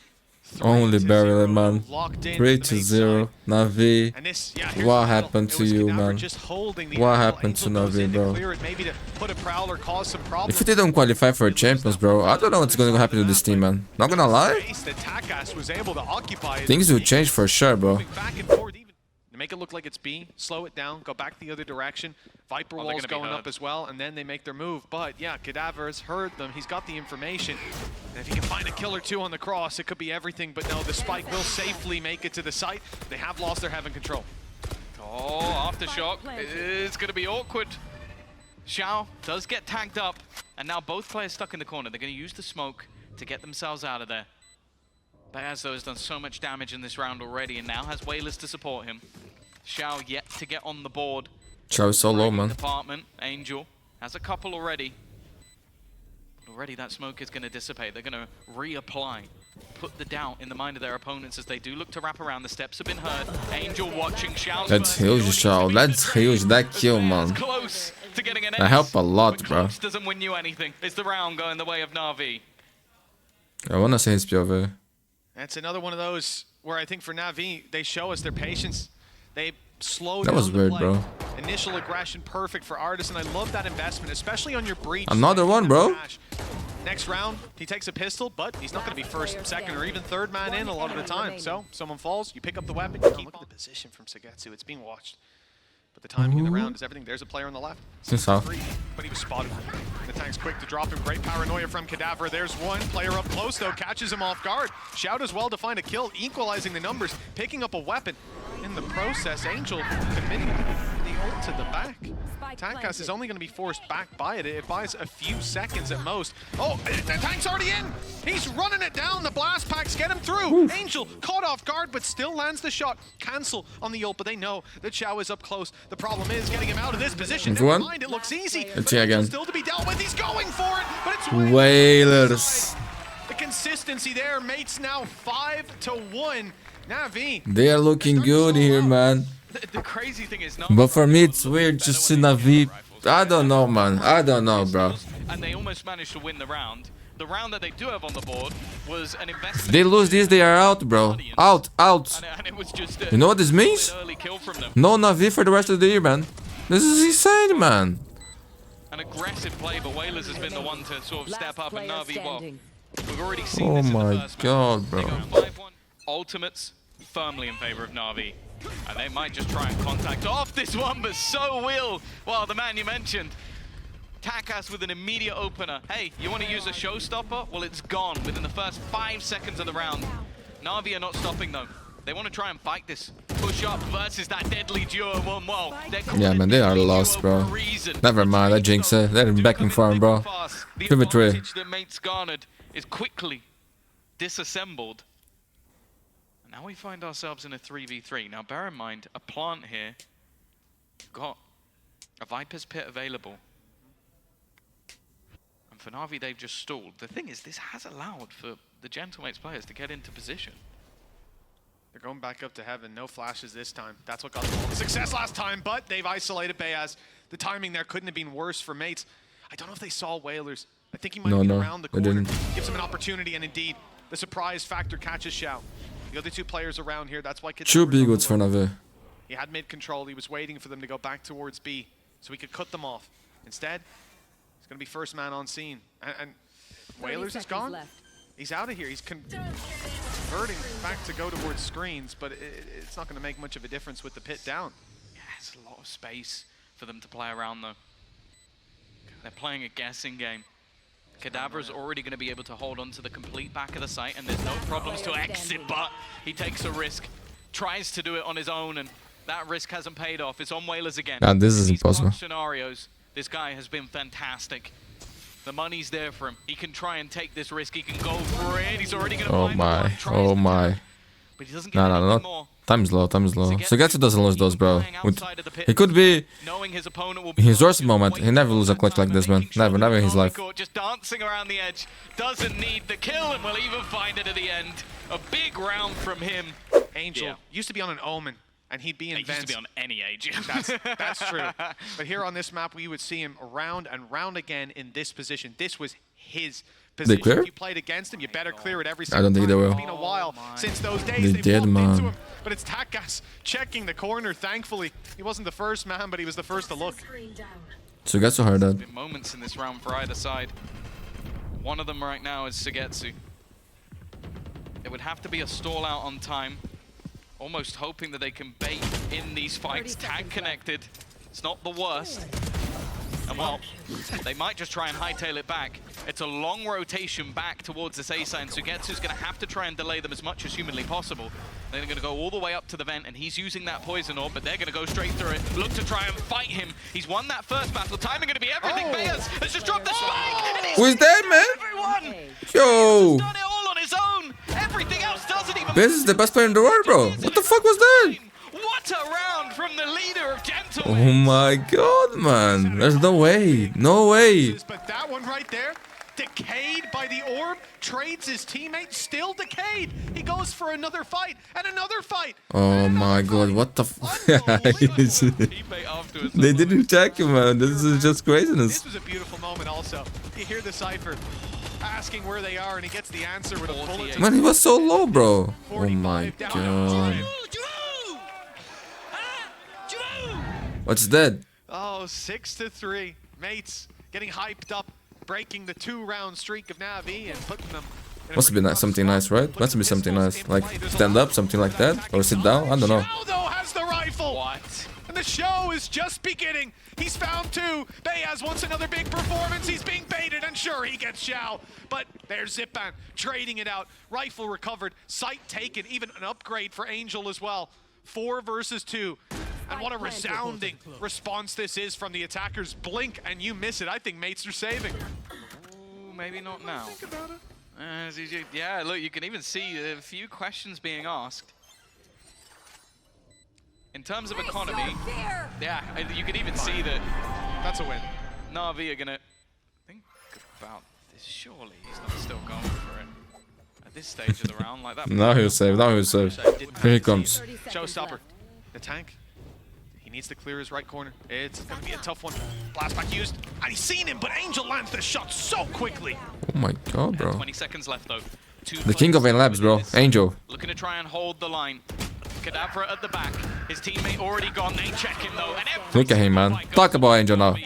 Only 3-0, barely, man. locked in 3-0. Navi. And this, yeah, here's What the happened battle. to It was you, Cadaver man? just holding the What angle. happened to Angel goes Navi, in to bro? clear it, maybe to put a prowler, cause some problems. If they don't qualify for champions, bro, I don't know what's gonna happen to this team, man. Not gonna lie. Space that Takas was able to occupy it. Things will change for sure, bro. Moving back and forth, even to make it look like it's B, slow it down, go back the other direction. Viper they're wall's gonna be going hurt. up as well, and then they make their move. But yeah, Cadaver has heard them. He's got the information. And if he can find a kill or two on the cross, it could be everything. But no, the spike will safely make it to the site. They have lost their heaven control. Oh, aftershock. It's going to be awkward. Xiao does get tagged up, and now both players stuck in the corner. They're going to use the smoke to get themselves out of there. Beaz, though, has done so much damage in this round already, and now has Wailers to support him. Xiao yet to get on the board. Chow is so low, man. Department, Angel has a couple already. But already that smoke is going to dissipate. They're going to reapply, put the doubt in the mind of their opponents as they do look to wrap around. The steps have been heard. Angel watching Xiao's That's first kill. huge, Xiao. That's huge. That kill, man. Close to getting an That helped a lot, but bro. close doesn't win you anything. It's the round going the way of Na'Vi. I wanna say his POV. That's another one of those where I think for Navi, they show us their patience. They slow That down was the weird, play. bro. Initial aggression, perfect for Artis, and I love that investment, especially on your breach. Another one, bro. Next round, he takes a pistol, but he's not going to be first, second, or even third man in a lot of the time. So, someone falls, you pick up the weapon, you keep on. Look at the position from Sagetsu. It's being watched. But the timing of the round is everything. There's a player on the left. Since how? But he was spotted. The tank's quick to drop him. Great paranoia from Cadaver. There's one player up close, though. Catches him off guard. Shout as well to find a kill, equalizing the numbers, picking up a weapon. In the process, Angel committing the ult to the back. Takas is only going to be forced back by it. It buys a few seconds at most. Oh, the tank's already in. He's running it down. The blast packs get him through. Oof. Angel caught off guard, but still lands the shot. Cancel on the ult, but they know that Xiao is up close. The problem is getting him out of this position. Next Never one. mind, it looks easy. Let's But see again. Angel's still to be dealt with. He's going for it, but it's Wailers. the consistency there. Mates now 5-1. Navi. They are looking good here, man. The crazy thing is, But for me, it's weird just see Navi. I don't know, man. I don't know, bro. And they almost managed to win the round. The round that they do have on the board was an investment. They lose this, they are out, bro. Out, out. And it was just a You know what this means? early kill from them. No Navi for the rest of the year, man. This is insane, man. An aggressive play, but Wailers has been the one to sort of step up, and Navi, well, standing. we've already seen Oh this in the my first god, match. bro. They go 5-1. Ultimates firmly in favor of Navi. And they might just try and contact off this one, but so will, well, the man you mentioned. Takas with an immediate opener. Hey, you want to use a showstopper? Well, it's gone within the first 5 seconds of the round. Navi are not stopping, though. They want to try and fight this. Push up versus that deadly duo 1-1. Yeah, man, they are lost, bro. Never mind, I jinx it. They're back in farm, bro. The Pivotry. advantage that Mates garnered is quickly disassembled. And now we find ourselves in a 3v3. Now, bear in mind, a plant here got a Viper's Pit available. And for Na'Vi, they've just stalled. The thing is, this has allowed for the Gentlemates players to get into position. They're going back up to heaven. No flashes this time. That's what got them all the success last time, but they've isolated Beaz. The timing there couldn't have been worse for Mates. I don't know if they saw Wailers. I think he might have been around the they corner. didn't. Gives him an opportunity, and indeed, the surprise factor catches Xiao. The other two players around here, that's why Cadaver's Two on big the goods for board. Navi. He had mid-control. He was waiting for them to go back towards B so he could cut them off. Instead, he's going to be first man on scene. And Wailers is gone. Left. He's out of here. He's converting back to go towards screens, but it's not going to make much of a difference with the pit down. Yeah, it's a lot of space for them to play around, though. They're playing a guessing game. Cadaver's already going to be able to hold on to the complete back of the site, and there's no problems to exit, but he takes a risk, tries to do it on his own, and that risk hasn't paid off. It's on Wailers again. Ah, this is These impossible. clutch scenarios, this guy has been fantastic. The money's there for him. He can try and take this risk. He can go for it. He's already going to Oh find the my, one, tries oh the my. tap. but he doesn't get No, anything no, more. time is low, time is low. Sugetsu doesn't lose those, bro. Playing outside of the pit, He could be knowing his opponent will be his worst just moment. He waiting never all lose a that clutch time like this, and man. making sure Never, that never in his Na'Vi life. court just dancing around the edge. Doesn't need the kill and will even find it at the end. A big round from him. Angel used to be on an Omen, and he'd be in He used to vents. be on any age. That's true. But here on this map, we would see him round and round again in this position. This was his position. clear? If you played against him, you better clear it every I single don't think they time. will. It's been a while since those days. They They've did, walked man. into him. But it's Takas checking the corner, thankfully. He wasn't the first man, but he was the first to look. Sugetsu hard that. Been moments in this round for either side. One of them right now is Sugetsu. It would have to be a stall out on time. Almost hoping that they can bait in these fights. Tag connected. It's not the worst. And well, they might just try and hightail it back. It's a long rotation back towards this A side, and Sugetsu's going to have to try and delay them as much as humanly possible. They're going to go all the way up to the vent, and he's using that poison orb, but they're going to go straight through it. Look to try and fight him. He's won that first battle. Timing going to be everything. Bayers has just dropped the spike. and he's Who's that, man? Everyone. Yo! He's done it all on his own. Everything else doesn't even. This is the best player in the world, bro. What the fuck was that? What a round from the leader of Oh Gentlemen. my god, man. There's no way. No way. But that one right there, decayed by the orb, trades his teammate, still decayed. He goes for another fight and another fight. Oh my god, what the Teammate afterwards. They didn't check you, man. This is just craziness. This was a beautiful moment also. You hear the Cypher asking where they are, and he gets the answer with a bullet. Man, he was so low, bro. Oh 45 my down. god. What's that? Oh, 6-3. Mates getting hyped up, breaking the 2-round streak of NAVI and putting them in a Must be pretty nice, tough something spot. nice, right? Putting Must be something pistols nice. in Like play. There's a stand lot up, of something like that, attacking or sit down. I don't know. Xiao, though, has the rifle. What? And the show is just beginning. He's found two. Bayaz wants another big performance. He's being baited, and sure, he gets Xiao. But there's Zipan trading it out. Rifle recovered. Sight taken. Even an upgrade for Angel as well. 4 versus 2. And what a resounding response this is from the attackers. Blink and you miss it. I think mates are saving. Ooh, maybe not now. Think about it. Yeah, look, you can even see a few questions being asked. In terms of economy, yeah, you can even see that That's a win. Na'Vi are gonna think about this. Surely he's not still going for it at this stage of the round like that. Now he'll save. Now he'll save. Here he comes. Showstopper. The tank. He needs to clear his right corner. It's going to be a tough one. Blast back used. And he's seen him, but Angel lands the shot so quickly. Oh my god, bro. 20 seconds left though. The king of A labs, bro. Angel. Looking to try and hold the line. Kadavra at the back. His teammate already gone. They check him though. And Look at him, man. Talk about Angel now.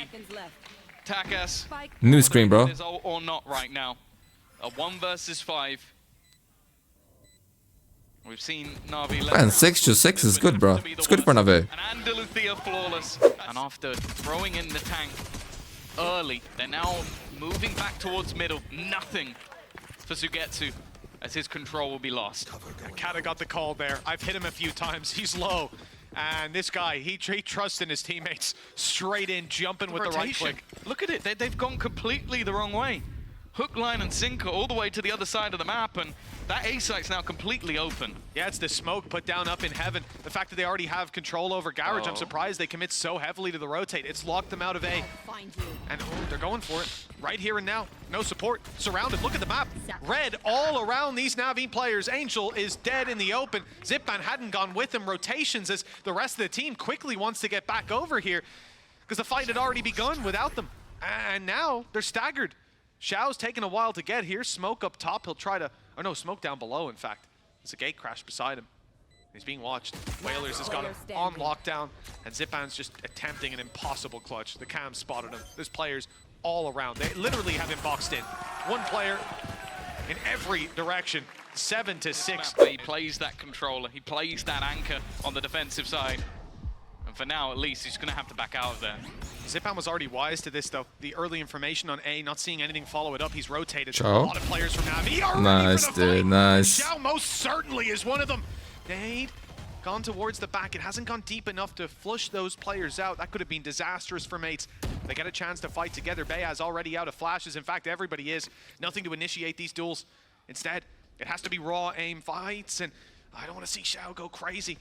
Takas. New screen, bro. Is or not right now. A 1 versus 5. We've seen Na'Vi. Man, 6-6 is good, bro. It's good for Na'Vi. And Andaluthia flawless. And after throwing in the tank early, they're now moving back towards middle. Nothing for Sugetsu, as his control will be lost. Kata got the call there. I've hit him a few times. He's low. And this guy, he trusts in his teammates. Straight in, jumping with the right click. Look at it. They've gone completely the wrong way. Hook, line, and sinker all the way to the other side of the map, and that A site's now completely open. Yeah, it's the smoke put down up in heaven. The fact that they already have control over Garage, I'm surprised they commit so heavily to the rotate. It's locked them out of A. And they're going for it. Right here and now. No support. Surrounded. Look at the map. Red all around these Na'Vi players. Angel is dead in the open. Zipman hadn't gone with him. Rotations as the rest of the team quickly wants to get back over here because the fight had already begun without them. And now they're staggered. Xiao's taking a while to get here. Smoke up top. He'll try to... Oh no, smoke down below, in fact. There's a gate crash beside him. He's being watched. Whalers has got him on lockdown. And Zipan's just attempting an impossible clutch. The cam spotted him. There's players all around. They literally have him boxed in. One player in every direction. 7-6. He plays that controller. He plays that anchor on the defensive side. And for now, at least, he's going to have to back out of there. Zipan was already wise to this, though. The early information on A, not seeing anything follow it up. He's rotated. Xiao. A lot of players from NAVI are ready Nice, for the fight. dude. Nice. Xiao most certainly is one of them. Nade gone towards the back. It hasn't gone deep enough to flush those players out. That could have been disastrous for mates. They get a chance to fight together. Bayaz already out of flashes. In fact, everybody is. Nothing to initiate these duels. Instead, it has to be raw aim fights. And I don't want to see Xiao go crazy.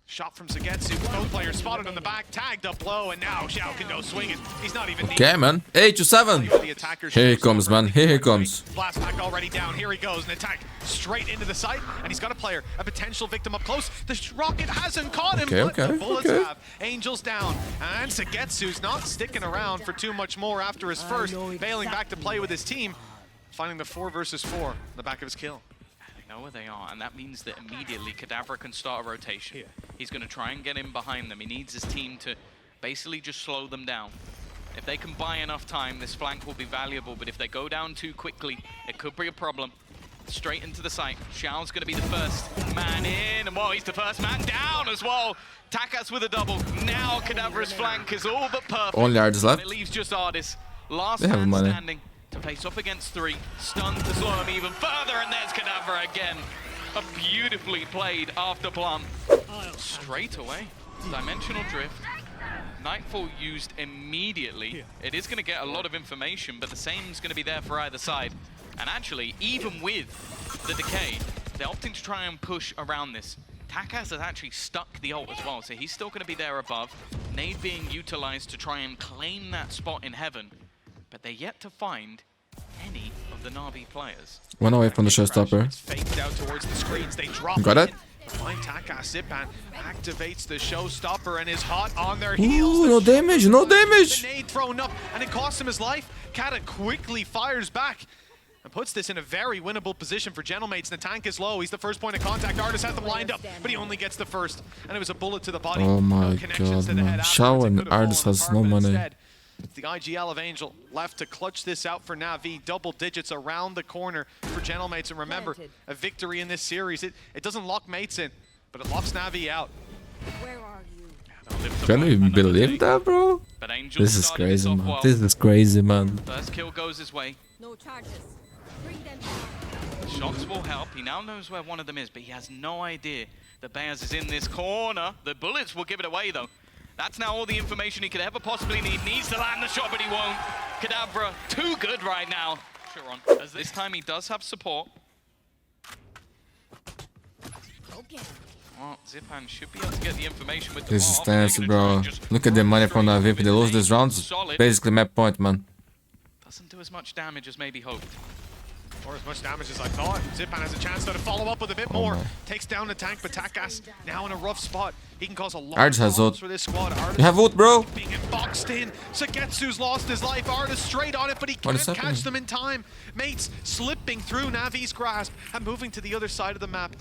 Shot from Zagetsu. Both players spotted on the back, tagged up low, and now Xiao can go swinging. He's not even Okay, man. 8-7. Here he comes, man. Here he comes. Blast back already down. Here he goes. An attack straight into the site, and he's got a player, a potential victim up close. The rocket hasn't caught him, but the bullets have. Angel's down, and Zagetsu's not sticking around for too much more after his first, bailing back to play with his team, finding the 4 versus 4 on the back of his kill. Know where they are, and that means that immediately Kadabra can start a rotation. He's going to try and get in behind them. He needs his team to basically just slow them down. If they can buy enough time, this flank will be valuable, but if they go down too quickly, it could be a problem. Straight into the site. Xiao's going to be the first man in, and well, he's the first man down as well. Takas with a double. Now Kadabra's flank is all but perfect. Only Ardis left. It leaves just Ardis. Last man standing. To face off against 3, stunned to slow him even further, and there's Kadabra again. A beautifully played after plum. Straight away, dimensional drift. Nightfall used immediately. It is going to get a lot of information, but the same is going to be there for either side. And actually, even with the decay, they're opting to try and push around this. Takas has actually stuck the ult as well, so he's still going to be there above. Nade being utilized to try and claim that spot in heaven. But they're yet to find any of the NAVI players. One away from the showstopper. Faked out towards the screens. They drop got it. Find Takas. Zipan activates the showstopper and is hot on their heels. Ooh, no damage, no damage. The nade thrown up, and it costs him his life. Kata quickly fires back and puts this in a very winnable position for Gentlemates. The tank is low. He's the first point of contact. Ardis has them lined up, but he only gets the first. And it was a bullet to the body. Oh my god, man. Xiao and Ardis has no money. It's the IGL of Angel left to clutch this out for NAVI. Double digits around the corner for Gentlemates. And remember, a victory in this series, it doesn't lock mates in, but it locks NAVI out. Where are you? Can you believe that, bro? This is crazy, man. This is crazy, man. First kill goes his way. No charges. Bring them down. Shots will help. He now knows where one of them is, but he has no idea that Bears is in this corner. The bullets will give it away, though. That's now all the information he could ever possibly need. Needs to land the shot, but he won't. Kadabra, too good right now. Sure on. As this time he does have support. Okay. Well, Zipan should be able to get the information with the This is bomb. nasty, bro. Look at the money from the VP. They lose this round. Basically map point, man. Doesn't do as much damage as maybe hoped. Or as much damage as I thought. Zipan has a chance though to follow up with a bit more. My. Takes down the tank, but Takas now in a rough spot. He can cause a lot Ardis of has problems ult. for this squad. Ardis You have ult, bro. being boxed in. Zagetsu's lost his life. Ardis straight on it, but he can't catch them in time. Mates slipping through Navi's grasp and moving to the other side of the map.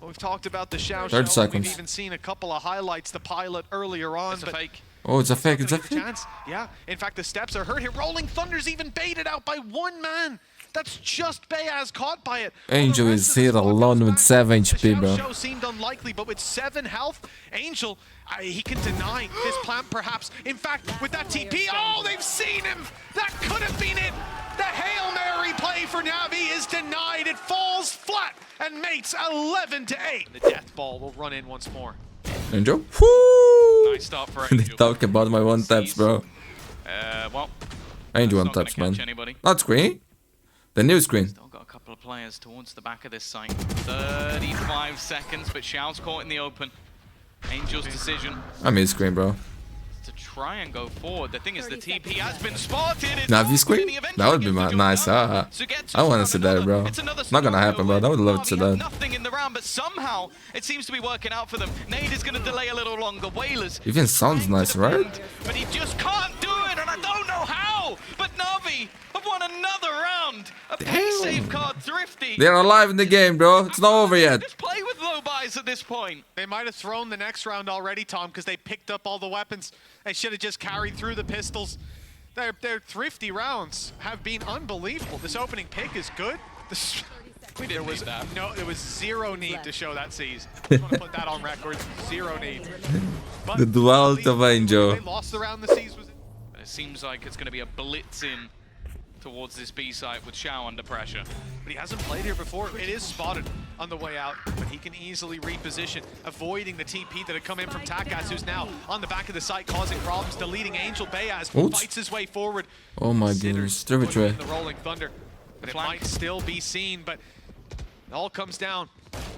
Well, we've talked about the Xiao 30 show. seconds. We've even seen a couple of highlights, the pilot earlier on. It's a fake. Oh, it's a fake. It's a fake. Chance. Yeah, in fact, the steps are hurt here. Rolling Thunder's even baited out by one man. That's just Beaz caught by it. Angel is here alone with 7 HP, bro. The show seemed unlikely, but with 7 health, Angel, he can deny this plant perhaps. In fact, with that TP, oh, they've seen him! That could have been it! The Hail Mary play for Navi is denied. It falls flat, and Mates 11-8. The death ball will run in once more. Angel? Woo! Nice start for They Angel. talk about my one taps, bro. Well, Angel one not gonna taps, catch man. anybody. Not screen. The new screen. Still got a couple of players towards the back of this site. 35 seconds, but Xiao's caught in the open. Angel's decision I mid screen, bro. to try and go forward. The thing is, the TP has been spotted. It's NAVI open, screen? and he eventually That would be gets the job nice. done. Sugetsu's I want to found see that, another. bro. It's another Not gonna scenario happen, bro. I where would love to see Navi have that. nothing in the round, but somehow it seems to be working out for them. Nade is going to delay a little longer. Whalers Even sounds nice, right? but he just can't do it, and I don't know how. But Navi have won another round. A pace safeguard thrifty. They're alive in the game, bro. It's not over yet. Just play with low buys at this point. They might have thrown the next round already, Tom, because they picked up all the weapons. They should have just carried through the pistols. Their thrifty rounds have been unbelievable. This opening pick is good. We didn't need that. No, there was zero need to show that seize. I want to put that on record. Zero need. But The duality of Angel. They lost the round. The seize was. But it seems like it's going to be a blitz in towards this B site with Xiao under pressure. But he hasn't played here before. It is spotted on the way out, but he can easily reposition, avoiding the TP that had come in from Takas, who's now on the back of the site, causing problems, deleting Angel. Beaz fights his way forward. Oh my Considers goodness. putting Tributary. in the Rolling Thunder, but it might still be seen. But it all comes down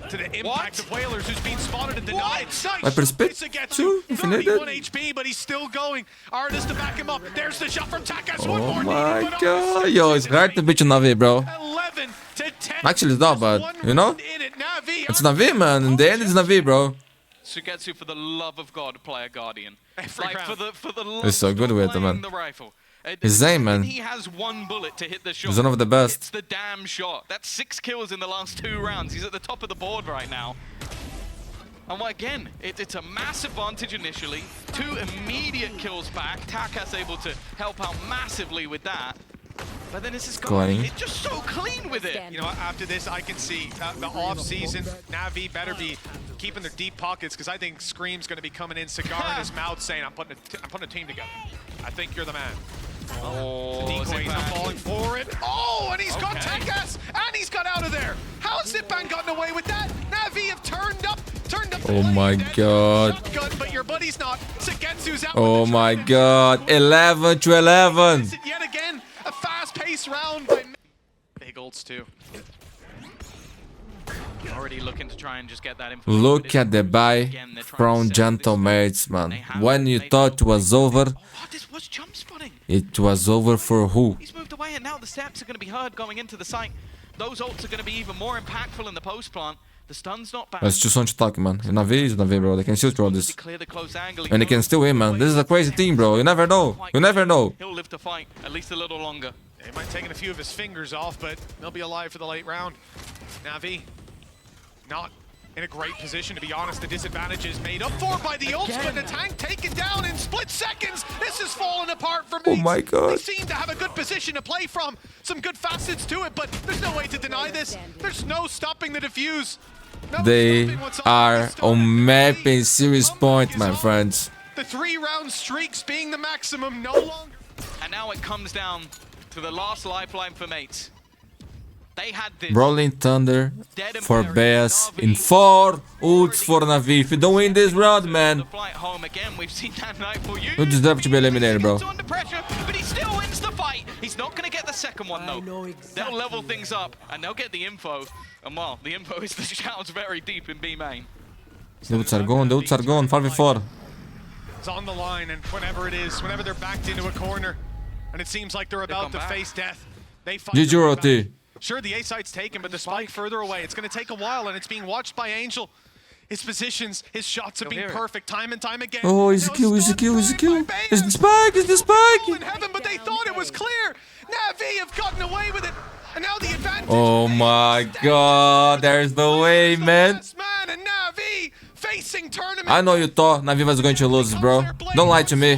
to the impact of Whalers, who's being spotted and denied. Hyper speed. 2 31 infinited. HP, but he's still going. Artist to back him up. There's the shot from Takas. One Oh more my needed, but god. Yo, it's hard to beat Navi, bro. 11 to 10. Actually, it's not bad, you know? In it, Navi. It's Navi, man. In the end, it's Navi, bro. Sugetsu, for the love of God, play a Guardian. Every Like, round. for the love He's so good with it, playing man. the rifle. His aim, man. He has one bullet to hit the shot. He's one of the best. It's the damn shot. That's 6 kills in the last 2 rounds. He's at the top of the board right now. And again, it's a mass advantage initially. 2 immediate kills back. Takas able to help out massively with that. But then this is going. It's just so clean with it. You know, after this, I can see the off-season, Navi better be keeping their deep pockets, because I think Scream's going to be coming in, cigar in his mouth, saying, I'm putting a team together. I think you're the man. Oh, Decoys are falling for it. Oh, and he's got Okay. Takas, and he's got out of there. How has Zipban gotten away with that? Navi have turned up. Oh my god. Shotgun, but your buddy's not. Sugetsu's out. Oh with the my trident. god. 11 to 11. Is it yet again a fast-paced round by big ults too. Already looking to try and just get that info. Look at the buy from Gentlemates, man. When you thought it was over, Oh, this was jump spotting. it was over for who? He's moved away, and now the steps are going to be heard going into the site. Those ults are going to be even more impactful in the post plant. The stun's not bad. Let's just on attack, man. Navi is Navi, bro. They can still throw this. Clear the close angle. And they can still win, man. This is a crazy team, bro. You never know. You never know. He'll live to fight at least a little longer. He might have taken a few of his fingers off, but they'll be alive for the late round. Navi, not in a great position, to be honest. The disadvantage is made up for by the ults, but the tank taken down in split seconds. This is falling apart for me. Oh my god. They seem to have a good position to play from. Some good facets to it, but there's no way to deny this. There's no stopping the defuse. No They stopping what's are on on mapping series point, my friends. The 3-round streaks being the maximum, no longer. And now it comes down to the last lifeline for mates. They had this. Rolling Thunder Dead and for buried. Bears Navi in 4 ults for Navi. If you don't win this round, The man, flight home again. We've seen that night for you. you deserve to be eliminated, bro. Under pressure, but he still wins the fight. He's not going to get the second one though. They'll level things up and they'll get the info. And well, the info is the shouts very deep in B main. The ults are gone. The ults are gone. 5v4. It's on the line, and whenever it is, whenever they're backed into a corner, and it seems like they're about come to back. face death, they fight. GG, their way Roti. back. Sure, the A site's taken, but the spike further away. It's going to take a while, and it's being watched by Angel. His positions, his shots have been hear it. perfect time and time again. Oh, he's a Now kill, he's a stun kill, he's a by kill. Bayon. It's the spike, it's the In spike. heaven, but they thought it was clear. Navi have gotten away with it, and now the advantage. Oh my god, there's no way, man. Last man and Navi facing tournament. I know you thought Navi was going to lose, bro. Don't lie to me.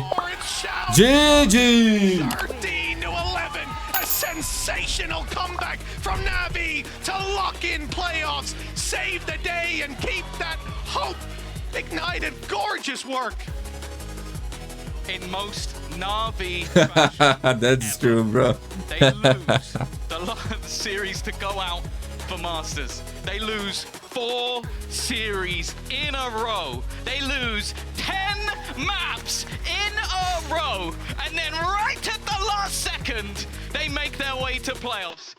GG! 13 to 11. A sensational comeback from Navi to lock in playoffs, save the day, and keep that hope ignited. Gorgeous work. In most Navi That's true, bro. they lose the series to go out for Masters. They lose 4 series in a row. They lose 10 maps in a row. And then right at the last second, they make their way to playoffs.